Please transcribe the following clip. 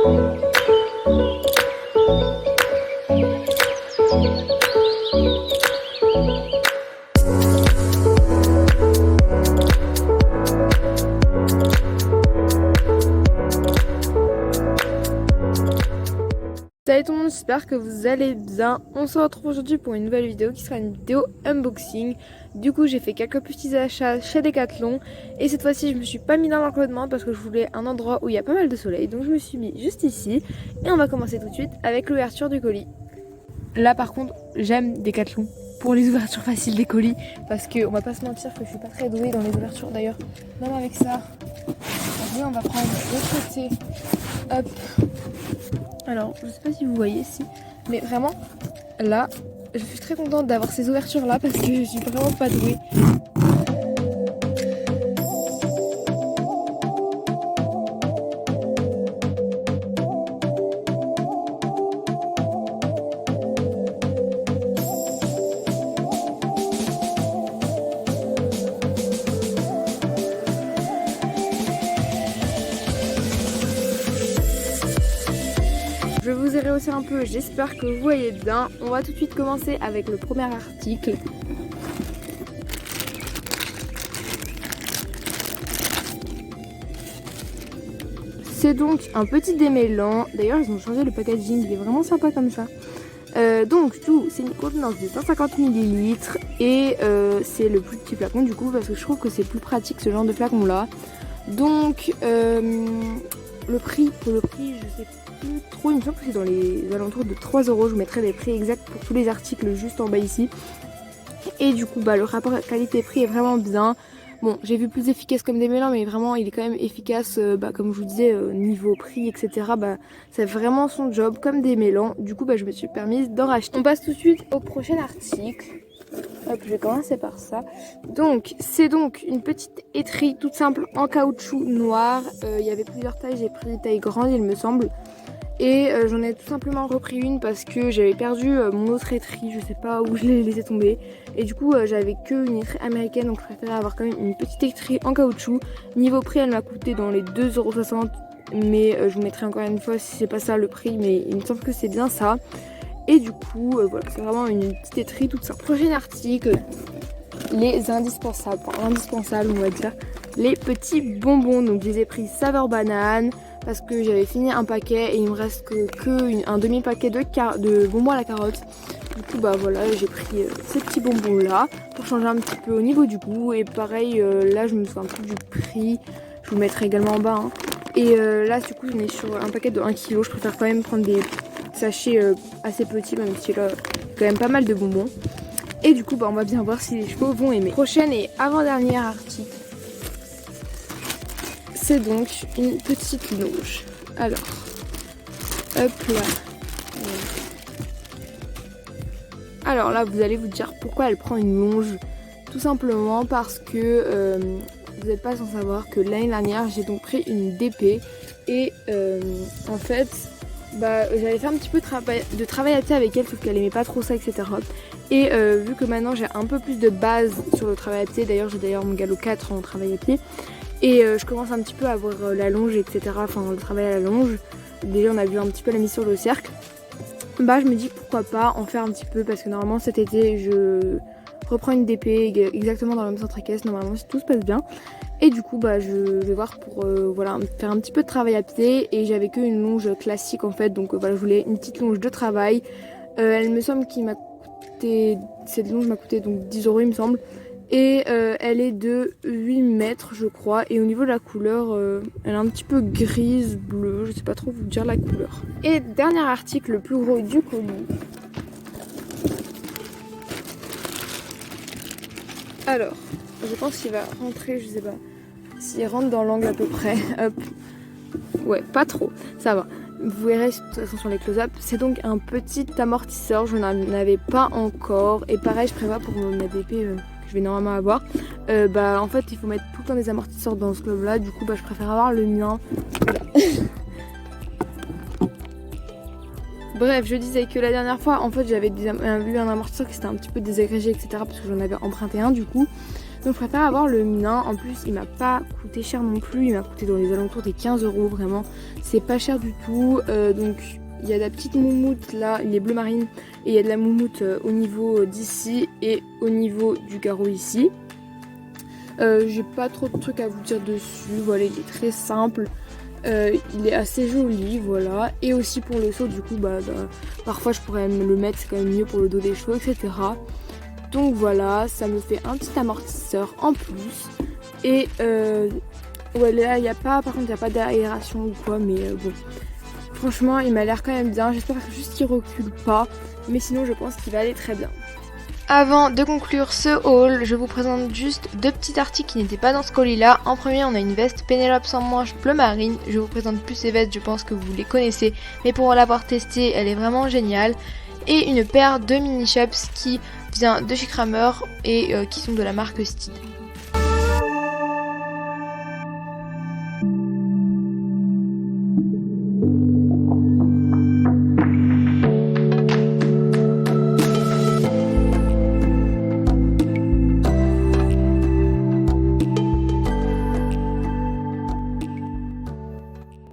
Salut tout le monde, j'espère que vous allez bien. On se retrouve aujourd'hui pour une nouvelle vidéo qui sera une vidéo unboxing. Du coup j'ai fait quelques petits achats chez Decathlon et cette fois-ci je me suis pas mis dans l'enclos parce que je voulais un endroit où il y a pas mal de soleil. Donc je me suis mis juste ici et on va commencer tout de suite avec l'ouverture du colis. Là par contre j'aime Decathlon pour les ouvertures faciles des colis parce que on va pas se mentir que je suis pas très douée dans les ouvertures d'ailleurs. Même avec ça, on va prendre l'autre côté. Hop. Alors, je sais pas si vous voyez ici, mais vraiment, là, je suis très contente d'avoir ces ouvertures là parce que je suis vraiment pas douée. Je vous ai rehaussé un peu, j'espère que vous voyez bien. On va tout de suite commencer avec le premier article. C'est donc un petit démêlant. D'ailleurs, ils ont changé le packaging, il est vraiment sympa comme ça. Donc tout, c'est une contenance de 150 ml et c'est le plus petit flacon du coup parce que je trouve que c'est plus pratique ce genre de flacon là. Donc le prix, je sais plus trop, il me semble que c'est dans les alentours de 3 €. Je vous mettrai les prix exacts pour tous les articles juste en bas ici. Et du coup le rapport qualité-prix est vraiment bien. Bon, j'ai vu plus efficace comme des mélans, mais vraiment il est quand même efficace, comme je vous disais, niveau prix, etc. C'est vraiment son job comme des mélans. Du coup, je me suis permise d'en racheter. On passe tout de suite au prochain article. Hop, je vais commencer par ça. Donc, c'est donc une petite étrie toute simple en caoutchouc noir. Il y avait plusieurs tailles, j'ai pris taille grande, il me semble. Et j'en ai tout simplement repris une parce que j'avais perdu mon autre étrie, je sais pas où je l'ai laissé tomber. Et du coup j'avais que une étrie américaine, donc je préférais avoir quand même une petite étrie en caoutchouc. Niveau prix elle m'a coûté dans les 2,60 €, mais je vous mettrai encore une fois si c'est pas ça le prix, mais il me semble que c'est bien ça. Et du coup voilà, c'est vraiment une petite étrie toute simple. Prochain article, les indispensables, enfin indispensables on va dire, les petits bonbons. Donc je les ai pris saveur banane parce que j'avais fini un paquet et il me reste que un demi-paquet de bonbons à la carotte. Du coup voilà, j'ai pris ces petits bonbons là pour changer un petit peu au niveau du goût. Et pareil, là je me souviens plus du prix, je vous le mettrai également en bas hein. Et là du coup on est sur un paquet de 1 kg. Je préfère quand même prendre des sachets assez petits, même si là quand même pas mal de bonbons. Et du coup on va bien voir si les chevaux vont aimer. Prochaine et avant-dernier article, c'est donc une petite longe. Alors, hop là. Alors là, vous allez vous dire pourquoi elle prend une longe. Tout simplement parce que vous n'êtes pas sans savoir que l'année dernière, j'ai donc pris une DP. Et en fait, j'avais fait un petit peu de travail à pied avec elle, sauf qu'elle aimait pas trop ça, etc. Et vu que maintenant j'ai un peu plus de base sur le travail à pied, d'ailleurs j'ai mon galop 4 en travail à pied. Et je commence un petit peu à avoir la longe, etc. Enfin, le travail à la longe. Déjà, on a vu un petit peu la mise sur le cercle. Je me dis pourquoi pas en faire un petit peu parce que normalement cet été, je reprends une DP exactement dans le même centre équestre. Normalement, si tout se passe bien. Et du coup, je vais voir pour faire un petit peu de travail à pied. Et j'avais qu'une longe classique en fait. Donc je voulais une petite longe de travail. Elle me semble qu'il m'a coûté... Cette longe m'a coûté donc 10 € il me semble. Et elle est de 8 mètres je crois. Et au niveau de la couleur, elle est un petit peu grise, bleue. Je sais pas trop vous dire la couleur. Et dernier article, le plus gros du colis. Alors, je pense qu'il va rentrer, je sais pas. S'il rentre dans l'angle à peu près. Hop. Ouais, pas trop. Ça va. Vous verrez de toute façon sur les close-up. C'est donc un petit amortisseur. Je n'en avais pas encore. Et pareil, je prévois pour ma DP... je vais normalement avoir, en fait il faut mettre tout le temps des amortisseurs dans ce globe là, du coup je préfère avoir le mien. Voilà. Bref, je disais que la dernière fois en fait j'avais eu un amortisseur qui était un petit peu désagrégé, etc. parce que j'en avais emprunté un du coup. Donc je préfère avoir le mien. En plus il m'a pas coûté cher non plus, il m'a coûté dans les alentours des 15 € vraiment. C'est pas cher du tout. Donc il y a de la petite moumoute là, il est bleu marine. Et il y a de la moumoute au niveau d'ici et au niveau du garrot ici. J'ai pas trop de trucs à vous dire dessus. Voilà, il est très simple. Il est assez joli, voilà. Et aussi pour le seau, du coup, parfois je pourrais me le mettre, c'est quand même mieux pour le dos des cheveux, etc. Donc voilà, ça me fait un petit amortisseur en plus. Et ouais, là, il n'y a pas, par contre, il n'y a pas d'aération ou quoi, mais bon. Franchement, il m'a l'air quand même bien. J'espère juste qu'il recule pas. Mais sinon, je pense qu'il va aller très bien. Avant de conclure ce haul, je vous présente juste 2 petits articles qui n'étaient pas dans ce colis-là. En premier, on a une veste Pénélope sans manches bleu marine. Je vous présente plus ces vestes, je pense que vous les connaissez. Mais pour l'avoir testée, elle est vraiment géniale. Et une paire de mini chaps qui vient de chez Kramer et qui sont de la marque Steed.